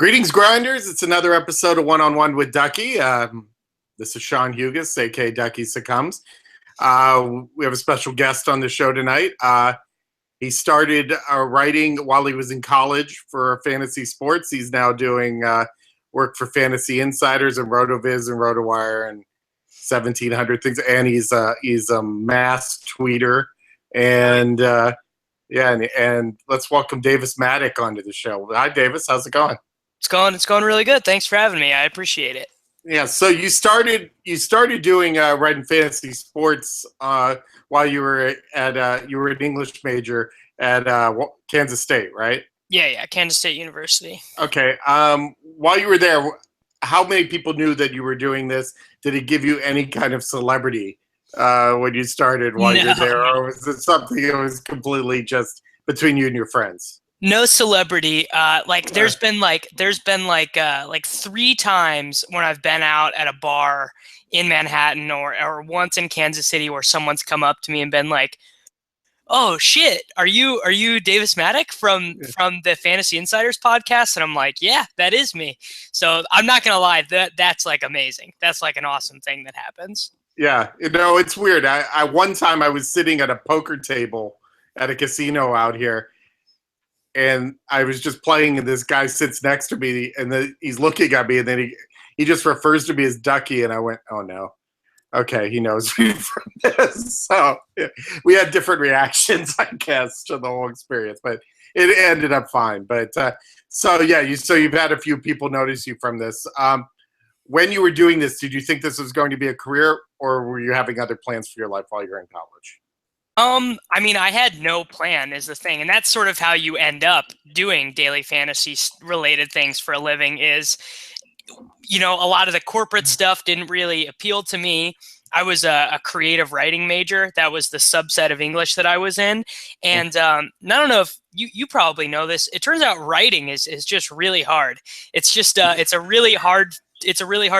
Greetings, grinders. It's another episode of One on One with Duckie. This is Sean Hugas, aka Duckie Succumbs. We have a special guest on the show tonight. He started writing while he was in college for fantasy sports. He's now doing work for Fantasy Insiders and RotoViz and RotoWire and 1,700 things. And he's a mass tweeter. And and let's welcome Davis Mattek onto the show. Hi, Davis. How's it going? It's going really good. Thanks for having me. I appreciate it. Yeah, so you started doing writing fantasy sports while you were an English major at Kansas State, right? Yeah, Kansas State University. Okay. While you were there, how many people knew that you were doing this? Did it give you any kind of celebrity when you started while you were there, or was it something that was completely just between you and your friends? No celebrity. There's been like 3 times when I've been out at a bar in Manhattan or once in Kansas City where someone's come up to me and been like, "Oh shit, are you Davis Mattek from the Fantasy Insiders podcast?" And I'm like, "Yeah, that is me." So I'm not gonna lie, that's like amazing. That's like an awesome thing that happens. Yeah, it's weird. I one time I was sitting at a poker table at a casino out here, and I was just playing, and this guy sits next to me, and he's looking at me, and then he just refers to me as Duckie, and I went, "Oh no, okay, he knows me from this." So yeah, we had different reactions, I guess, to the whole experience, but it ended up fine. But you've had a few people notice you from this. When you were doing this, did you think this was going to be a career, or were you having other plans for your life while you were in college? I had no plan is the thing, and that's sort of how you end up doing daily fantasy related things for a living is, a lot of the corporate stuff didn't really appeal to me. I was a creative writing major. That was the subset of English that I was in. And I don't know if you probably know this. It turns out writing is just really hard. It's just it's a really hard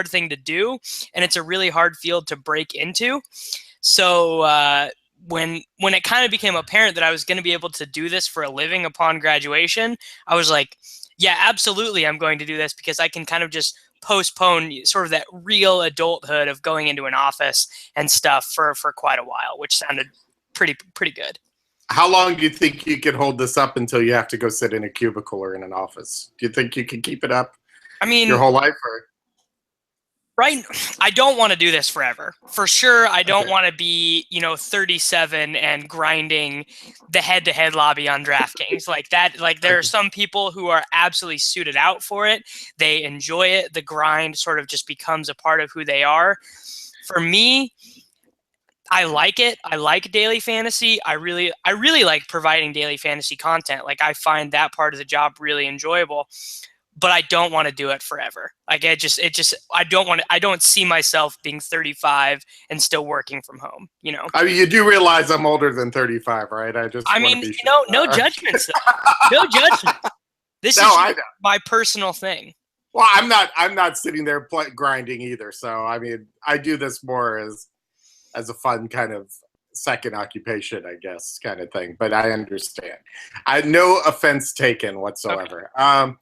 thing to do, and it's a really hard field to break into. So when it kind of became apparent that I was going to be able to do this for a living upon graduation, I was like, yeah, absolutely, I'm going to do this, because I can kind of just postpone sort of that real adulthood of going into an office and stuff for quite a while, which sounded pretty good. How long do you think you could hold this up until you have to go sit in a cubicle or in an office? Do you think you can keep it up your whole life? Or? Right, I don't want to do this forever. For sure, I don't want to be, 37 and grinding the head-to-head lobby on DraftKings like that. Like, there are some people who are absolutely suited out for it. They enjoy it. The grind sort of just becomes a part of who they are. For me, I like it. I like daily fantasy. I really like providing daily fantasy content. Like, I find that part of the job really enjoyable. But I don't want to do it forever. Like, I don't see myself being 35 and still working from home, I mean, you do realize I'm older than 35, right? No judgments. No judgment. This is my personal thing. Well, I'm not sitting there grinding either. So, I mean, I do this more as a fun kind of second occupation, I guess, kind of thing. But I understand. No offense taken whatsoever. Okay.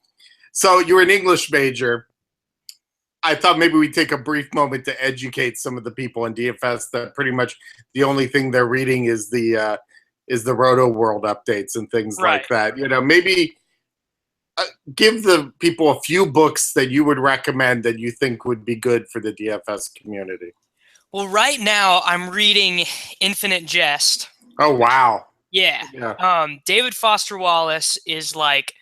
So you were an English major. I thought maybe we'd take a brief moment to educate some of the people in DFS that pretty much the only thing they're reading is the Roto World updates and things like that. Maybe give the people a few books that you would recommend that you think would be good for the DFS community. Well, right now I'm reading Infinite Jest. Oh, wow. Yeah. David Foster Wallace is like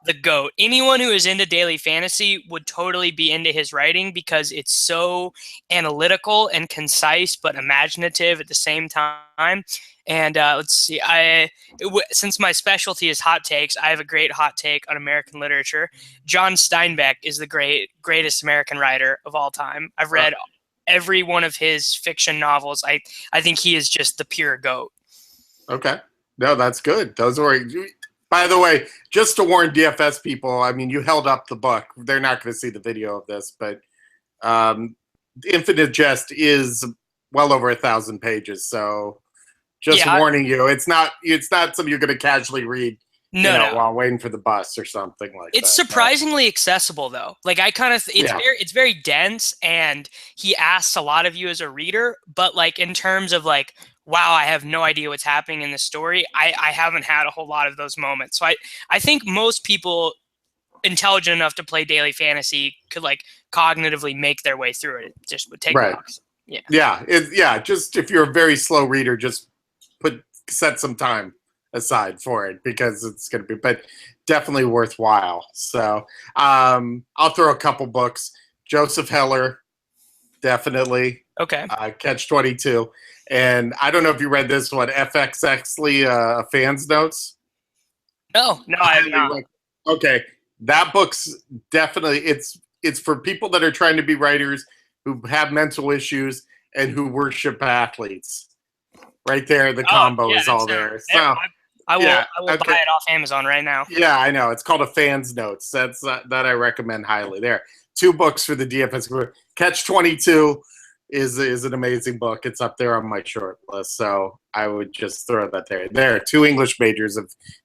the GOAT. Anyone who is into daily fantasy would totally be into his writing, because it's so analytical and concise but imaginative at the same time. And let's see, since my specialty is hot takes, I have a great hot take on American literature. John Steinbeck is the greatest American writer of all time. I've read every one of his fiction novels. I think he is just the pure GOAT. Okay. No, that's good. Those were... By the way, just to warn DFS people, I mean, you held up the book. They're not going to see the video of this, but Infinite Jest is well over 1,000 pages. So just warning you, it's not something you're going to casually read No. while waiting for the bus or something like that. It's surprisingly accessible though. Like it's very dense, and he asks a lot of you as a reader, but like in terms of like, wow, I have no idea what's happening in the story, I haven't had a whole lot of those moments. So I think most people intelligent enough to play daily fantasy could like cognitively make their way through it. It just would take a while. Yeah. Just if you're a very slow reader, just set some time aside for it, because it's going to be, but definitely worthwhile. So I'll throw a couple books. Joseph Heller, definitely. Okay. Catch 22. And I don't know if you read this one, FX Exley, Fans Notes. No, I have not. Okay, that book's definitely, it's for people that are trying to be writers who have mental issues and who worship athletes. Right there, the combo is all there. So I will buy it off Amazon right now. Yeah, I know. It's called a Fans Notes. That's that I recommend highly. There, 2 books for the DFS group. Catch 22 is an amazing book. It's up there on my short list, so I would just throw that there. There, 2 English majors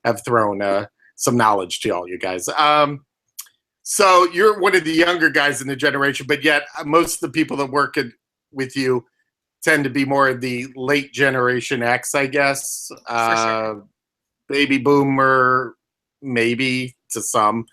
have thrown some knowledge to all you guys. So you're one of the younger guys in the generation, but yet most of the people that work with you tend to be more of the late generation X, I guess. Sure. Baby boomer, maybe to some.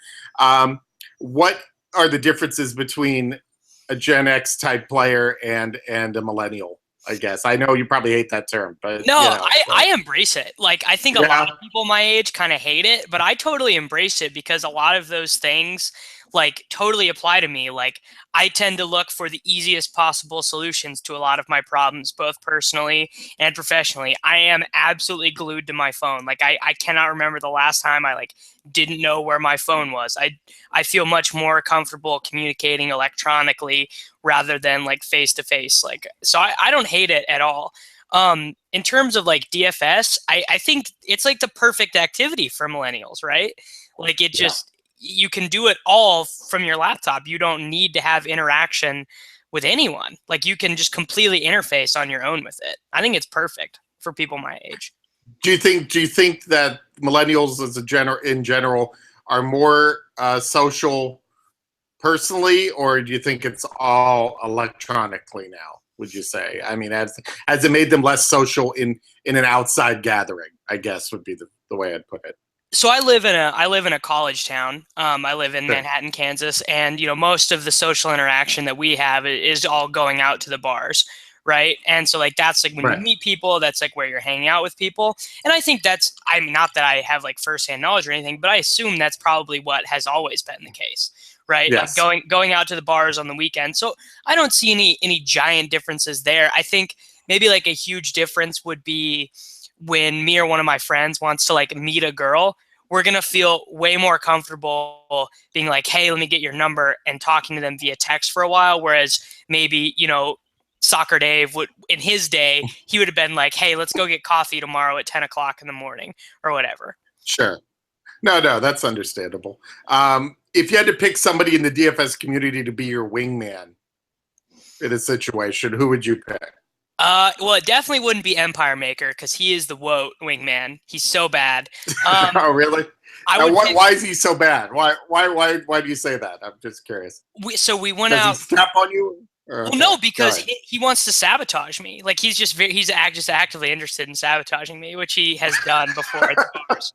What are the differences between a Gen X type player and a millennial? I guess I know you probably hate that term, but no, I embrace it. Like I think a lot of people my age kind of hate it, but I totally embrace it because a lot of those things like totally apply to me. Like I tend to look for the easiest possible solutions to a lot of my problems, both personally and professionally. I am absolutely glued to my phone. Like I cannot remember the last time I like didn't know where my phone was. I feel much more comfortable communicating electronically rather than like face to face. Like, so I don't hate it at all. In terms of like DFS, I think it's like the perfect activity for millennials, right? Like it just, you can do it all from your laptop. You don't need to have interaction with anyone. Like you can just completely interface on your own with it. I think it's perfect for people my age. Do you think that millennials in general are more social personally, or do you think it's all electronically now? Would you say? I mean, has it made them less social in an outside gathering? I guess would be the way I'd put it. So I live in a college town. I live in Manhattan, Kansas, and most of the social interaction that we have is all going out to the bars, right? And so like that's like when you meet people, that's like where you're hanging out with people. And I think that's, I mean, not that I have like firsthand knowledge or anything, but I assume that's probably what has always been the case, right? Yes. Like going out to the bars on the weekend. So I don't see any giant differences there. I think maybe like a huge difference would be when me or one of my friends wants to like meet a girl, we're going to feel way more comfortable being like, hey, let me get your number and talking to them via text for a while. Whereas maybe, Soccer Dave would, in his day, he would have been like, hey, let's go get coffee tomorrow at 10 o'clock in the morning or whatever. Sure. No, that's understandable. If you had to pick somebody in the DFS community to be your wingman in a situation, who would you pick? Well, it definitely wouldn't be Empire Maker because he is the woat wingman. He's so bad. Oh, really? Why is he so bad? Why do you say that? I'm just curious. We went out. Does he step on you? Well, no, because he wants to sabotage me. Like he's just actively interested in sabotaging me, which he has done before at the bars.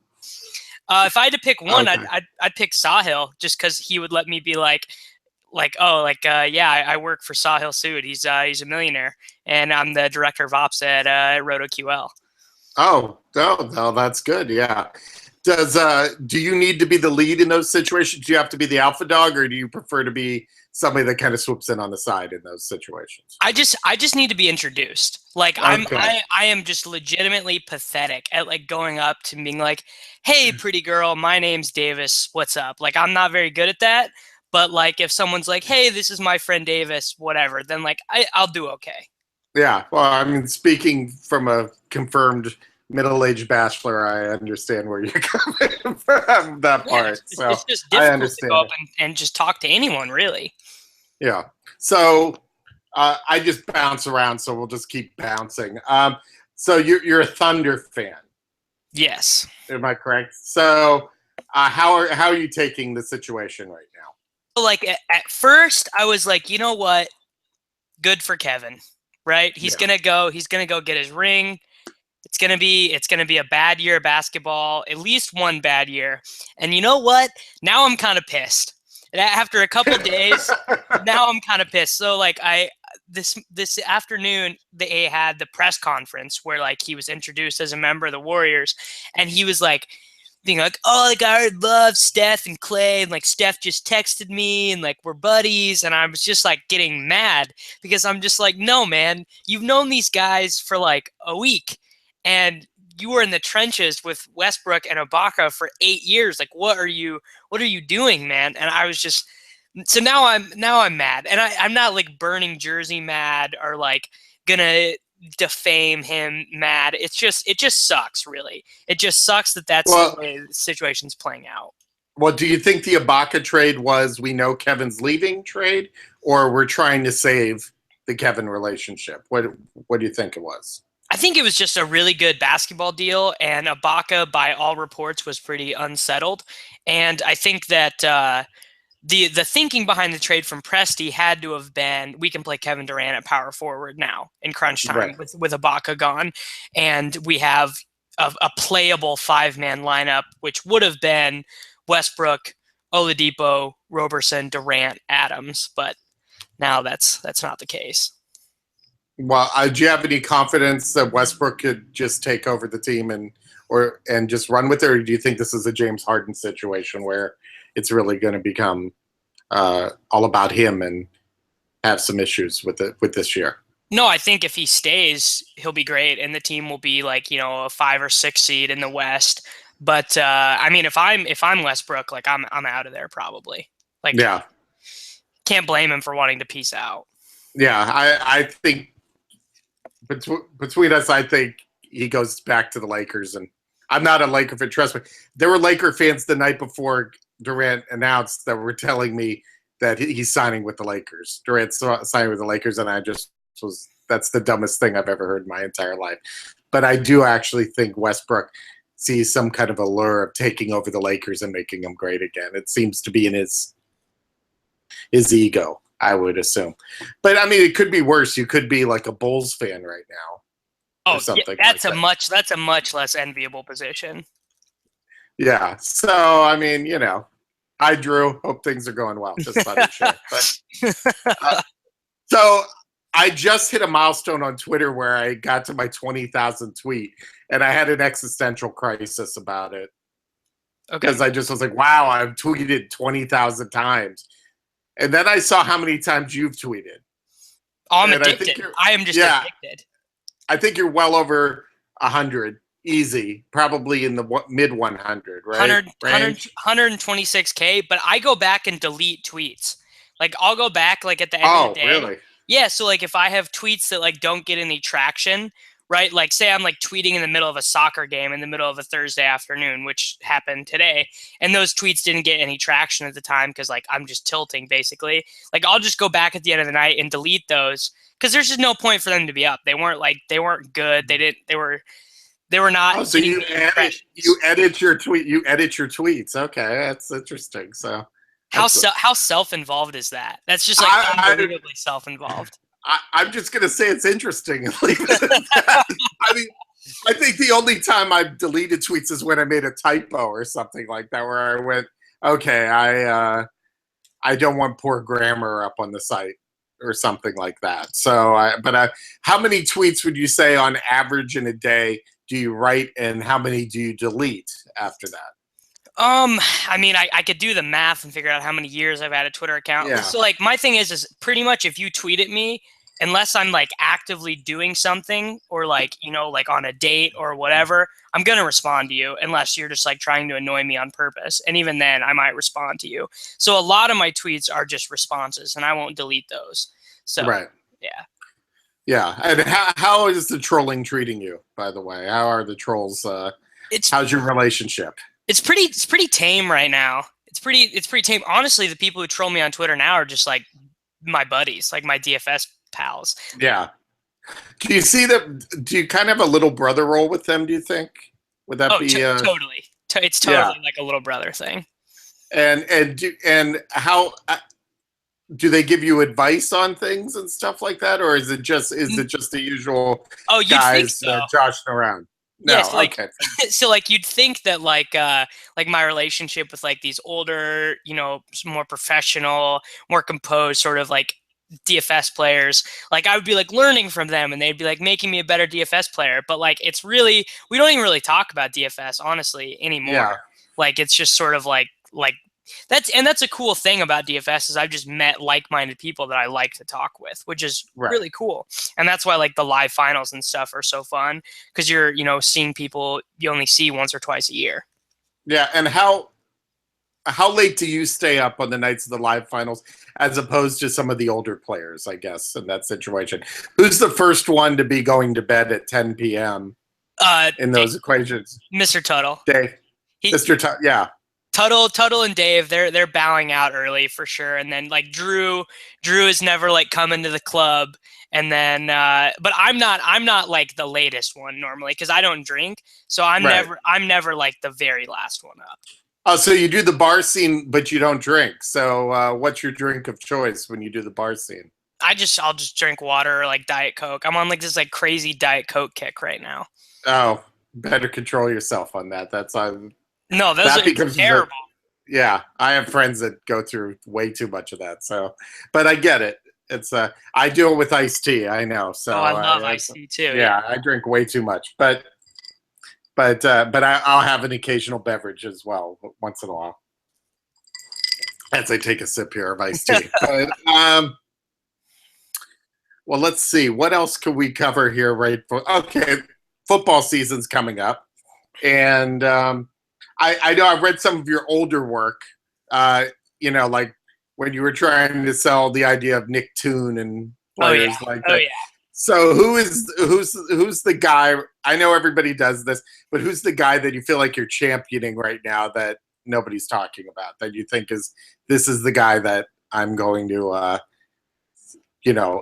If I had to pick one, I'd pick Sahil just because he would let me be I work for Sahil Sood. He's a millionaire, and I'm the director of ops at RotoQL. Oh, no, that's good. Yeah. Do you need to be the lead in those situations? Do you have to be the alpha dog, or do you prefer to be somebody that kind of swoops in on the side in those situations? I just need to be introduced. Like I am just legitimately pathetic at like going up to being like, hey, pretty girl, my name's Davis. What's up? Like I'm not very good at that. But like if someone's like, hey, this is my friend Davis, whatever, then like I'll do okay. Yeah. Well, I mean, speaking from a confirmed middle-aged bachelor, I understand where you're coming from that part. So it's just difficult to go up and just talk to anyone, really. Yeah. So I just bounce around, so we'll just keep bouncing. So you're a Thunder fan. Yes. Am I correct? So, how are you taking the situation right now? Like at first, I was like, you know what? Good for Kevin, right? He's Yeah. gonna go. He's gonna go get his ring. It's gonna be a bad year of basketball, at least one bad year. And you know what? Now I'm kind of pissed. After a couple days, now I'm kind of pissed. So like this afternoon they had the press conference where like he was introduced as a member of the Warriors, and he was like being like, oh, like I love Steph and Clay, and like Steph just texted me, and like we're buddies, and I was just like getting mad because I'm just like, no, man, you've known these guys for like a week, and you were in the trenches with Westbrook and Ibaka for 8 years. Like, what are you doing, man? And I was just so now I'm mad, and I'm not like burning Jersey mad or like gonna defame him mad. It just sucks, really. It just sucks that that's the Well, way the situation's playing out. well, do you think the Ibaka trade was we know Kevin's leaving trade, or we're trying to save the Kevin relationship? What do you think it was? I think it was just a really good basketball deal, and Ibaka, by all reports, was pretty unsettled. And I think that the thinking behind the trade from Presti had to have been we can play Kevin Durant at power forward now in crunch time Right. with Ibaka gone, and we have a playable 5-man lineup, which would have been Westbrook, Oladipo, Roberson, Durant, Adams, but now that's not the case. Well, do you have any confidence that Westbrook could just take over the team and just run with it, or do you think this is a James Harden situation where it's really going to become all about him and have some issues with this year? No, I think if he stays, he'll be great, and the team will be like a 5 or 6 seed in the West. But I mean, if I'm Westbrook, like I'm out of there probably. Like, Yeah, can't blame him for wanting to peace out. yeah. I think between us, I think he goes back to the Lakers, and I'm not a Laker fan. Trust me, there were Laker fans the night before Durant announced that were telling me that he's signing with the Lakers. Durant's signing with the Lakers, and I just that's the dumbest thing I've ever heard in my entire life. But I do actually think Westbrook sees some kind of allure of taking over the Lakers and making them great again. It seems to be in his ego, I would assume. But I mean, it could be worse. You could be like a Bulls fan right now, Oh, or something yeah, that's like that's a much less enviable position. yeah. So I mean, I Drew. Hope things are going well. Just thought I'd share. But, so I just hit a milestone on Twitter where I got to my 20,000 tweet, and I had an existential crisis about it Okay. because I just was like, "Wow, I've tweeted 20,000 times," and then I saw how many times you've tweeted. Oh, I'm And addicted. I am just addicted. I think you're well over 100, easy, probably in the mid 100, right? 126K, but I go back and delete tweets. Like I'll go back like at the end of the day. Really? Yeah, so like if I have tweets that like don't get any traction, right? Like say I'm like tweeting in the middle of a soccer game in the middle of a Thursday afternoon, which happened today, and those tweets didn't get any traction at the time because like I'm just tilting basically. Like I'll just go back at the end of the night and delete those because there's just no point for them to be up. They weren't good. They were not. Oh, so you edit your tweet. You edit your tweets. Okay, that's interesting. So how self-involved is that? That's just like unbelievably self-involved. I'm just gonna say it's interesting. I mean, I think the only time I've deleted tweets is when I made a typo or something like that, where I went, okay, I don't want poor grammar up on the site or something like that. So, how many tweets would you say on average in a day do you write, and how many do you delete after that? I mean, I could do the math and figure out how many years I've had a Twitter account. Yeah. So like my thing is pretty much if you tweet at me, unless I'm like actively doing something or like, like on a date or whatever, I'm going to respond to you unless you're just like trying to annoy me on purpose. And even then I might respond to you. So a lot of my tweets are just responses and I won't delete those. So, right. Yeah. Yeah. And how is the trolling treating you, by the way? How are the trolls? How's your relationship? It's pretty tame right now. It's pretty tame. Honestly, the people who troll me on Twitter now are just like my buddies, like my DFS pals. Yeah. Do you see that? Do you kind of have a little brother role with them, do you think? Would that Oh, be totally. It's yeah. totally like a little brother thing. And how do they give you advice on things and stuff like that, or is Mm, it just the usual oh, you'd think guys so. joshing around? Yeah, No, so like okay, so like you'd think that like my relationship with like these older, more professional, more composed sort of like DFS players, like I would be like learning from them and they'd be like making me a better DFS player. But like it's really we don't even really talk about DFS honestly anymore. yeah, Like it's just sort of like that's a cool thing about DFS is I've just met like-minded people that I like to talk with, which is right, really cool. And that's why like the live finals and stuff are so fun because you're seeing people you only see once or twice a year. yeah. And how late do you stay up on the nights of the live finals, as opposed to some of the older players? I guess in that situation, who's the first one to be going to bed at 10 p.m. in those equations? Mr. Tuttle. Dave, He Mr. Yeah, Tuttle and Dave, they're bowing out early for sure. And then like Drew is never like coming to the club. And then but I'm not like the latest one normally because I don't drink. So right. I'm never like the very last one up. Oh, so you do the bar scene, but you don't drink. So, what's your drink of choice when you do the bar scene? I'll just drink water or like Diet Coke. I'm on like this like crazy Diet Coke kick right now. Oh, better control yourself on that. That's No, those that are becomes terrible. yeah. I have friends that go through way too much of that. So, but I get it. It's I do it with iced tea. I know. So, Oh, I love iced tea too. Yeah. yeah, I drink way too much, but I'll have an occasional beverage as well once in a while as I take a sip here of iced tea. But, well, let's see. What else can we cover here? Right? Okay, football season's coming up, and I know I've read some of your older work. Uh, like when you were trying to sell the idea of Nick Toon and Oh yeah. players like Oh that. yeah. So who's the guy? I know everybody does this, but who's the guy that you feel like you're championing right now that nobody's talking about? That you think this is the guy that I'm going to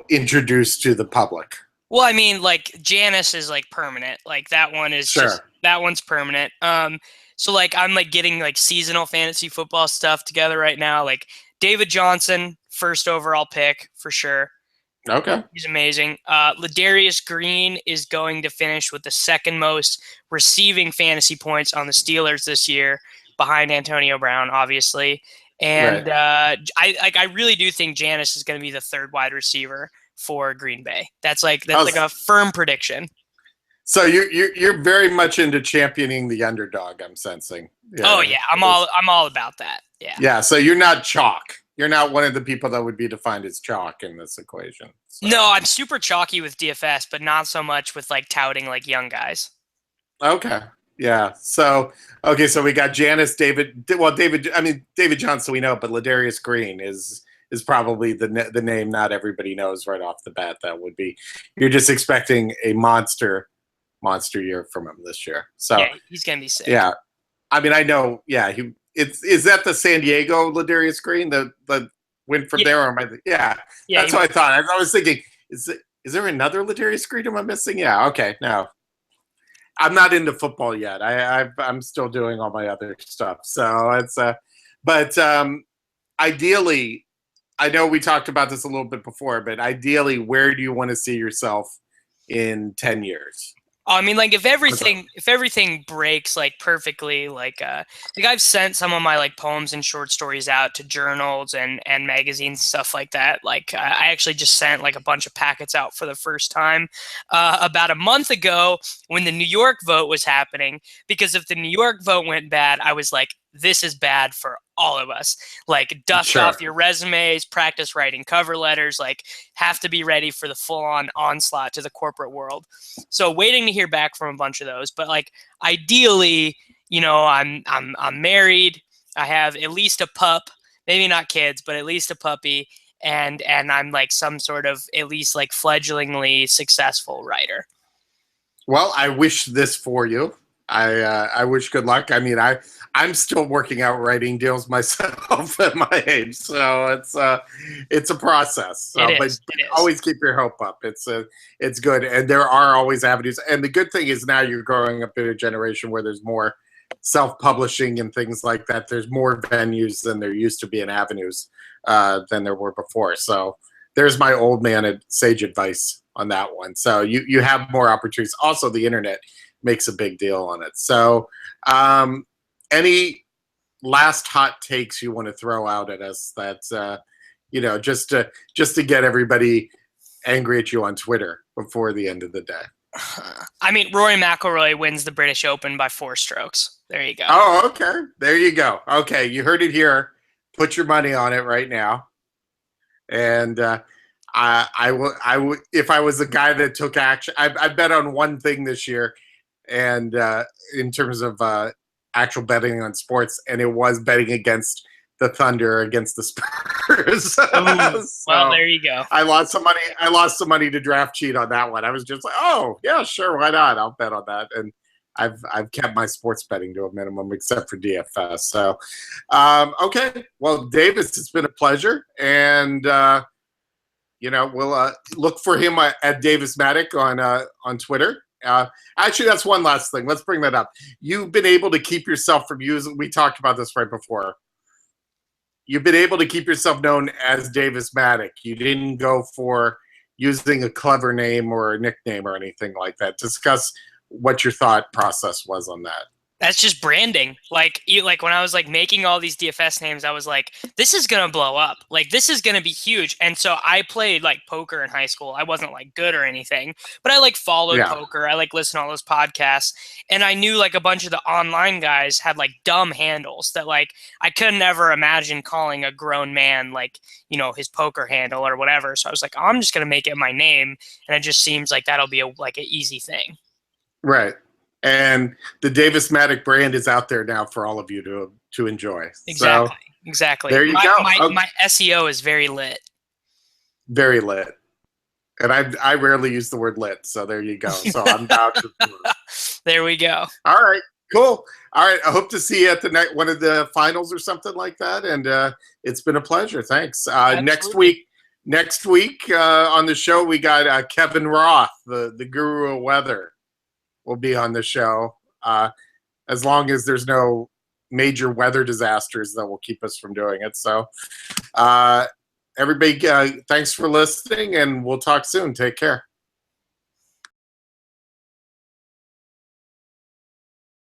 introduce to the public? Well, I mean, like Janice is like permanent. Like that one is Sure. just that one's permanent. So like I'm like getting like seasonal fantasy football stuff together right now. Like David Johnson, first overall pick for sure. Okay. He's amazing. Ladarius Green is going to finish with the second most receiving fantasy points on the Steelers this year, behind Antonio Brown, obviously. And Right. I really do think Janice is going to be the third wide receiver for Green Bay. That's like a firm prediction. So you're very much into championing the underdog. I'm sensing. Yeah, oh yeah, I'm all about that. Yeah. Yeah. So you're not chalk. You're not one of the people that would be defined as chalk in this equation. So. No, I'm super chalky with DFS, but not so much with like touting like young guys. Okay. Yeah. So okay. So we got Janice, David. Well, David. I mean, David Johnson we know, but Ladarius Green is probably the name not everybody knows right off the bat. That would be. You're just expecting a monster year from him this year. So yeah, he's gonna be sick. Yeah. I mean, I know. Yeah. Is that the San Diego Ladarius Green? The win from there? Or am I? Yeah. That's what I thought. I was thinking. Is there another Ladarius Green am I missing? Yeah. Okay. No. I'm not into football yet. I'm still doing all my other stuff. So it's but ideally, I know we talked about this a little bit before, but ideally, where do you want to see yourself in 10 years? I mean, like if everything breaks like perfectly, like I've sent some of my like poems and short stories out to journals and magazines, stuff like that. Like I actually just sent like a bunch of packets out for the first time about a month ago when the New York vote was happening. Because if the New York vote went bad, I was like, this is bad for all of us. Like dust off your resumes, practice writing cover letters, like have to be ready for the full-on onslaught to the corporate world. So waiting to hear back from a bunch of those, but like ideally, I'm married. I have at least a pup, maybe not kids, but at least a puppy, and I'm like some sort of at least like fledglingly successful writer. Well, I wish this for you. I wish good luck. I mean, I'm still working out writing deals myself at my age, so it's a process. So, It but is. It is. always keep your hope up. It's good, and there are always avenues. And the good thing is now you're growing up in a generation where there's more self-publishing and things like that. There's more venues than there used to be in avenues than there were before. So there's my old man at sage advice on that one. So you have more opportunities. Also, the internet makes a big deal on it. So any last hot takes you want to throw out at us that just to get everybody angry at you on Twitter before the end of the day? I mean, Rory McIlroy wins the British Open by 4 strokes. There you go. Oh, okay. There you go. Okay, you heard it here. Put your money on it right now. And I would if I was the guy that took action. I bet on one thing this year, and in terms of actual betting on sports, and it was betting against the Thunder against the Spurs. Ooh, well, there you go. I lost some money. I lost some money to draft cheat on that one. I was just like, oh yeah, sure, why not? I'll bet on that. And I've kept my sports betting to a minimum, except for DFS. So, okay. Well, Davis, it's been a pleasure, and we'll look for him at Davis Mattek on Twitter. Actually, that's one last thing. Let's bring that up. You've been able to keep yourself from using. We talked about this right before. You've been able to keep yourself known as Davis Mattek. You didn't go for using a clever name or a nickname or anything like that. Discuss what your thought process was on that. That's just branding. Like when I was like making all these DFS names, I was like, this is going to blow up. Like, this is going to be huge. And so I played like poker in high school. I wasn't like good or anything, but I like followed poker. I like listened to all those podcasts, and I knew like a bunch of the online guys had like dumb handles that like I could never imagine calling a grown man like, his poker handle or whatever. So I was like, oh, I'm just going to make it my name. And it just seems like that'll be an easy thing. Right. And the Davis Mattek brand is out there now for all of you to enjoy. Exactly. So, exactly. There you go. My SEO is very lit. Very lit. And I rarely use the word lit, so there you go. So I'm vouching for it. There we go. All right. Cool. All right. I hope to see you at the one of the finals or something like that. And it's been a pleasure. Thanks. Next week on the show, we got Kevin Roth, the guru of weather, will be on the show, as long as there's no major weather disasters that will keep us from doing it. So everybody, thanks for listening, and we'll talk soon. Take care.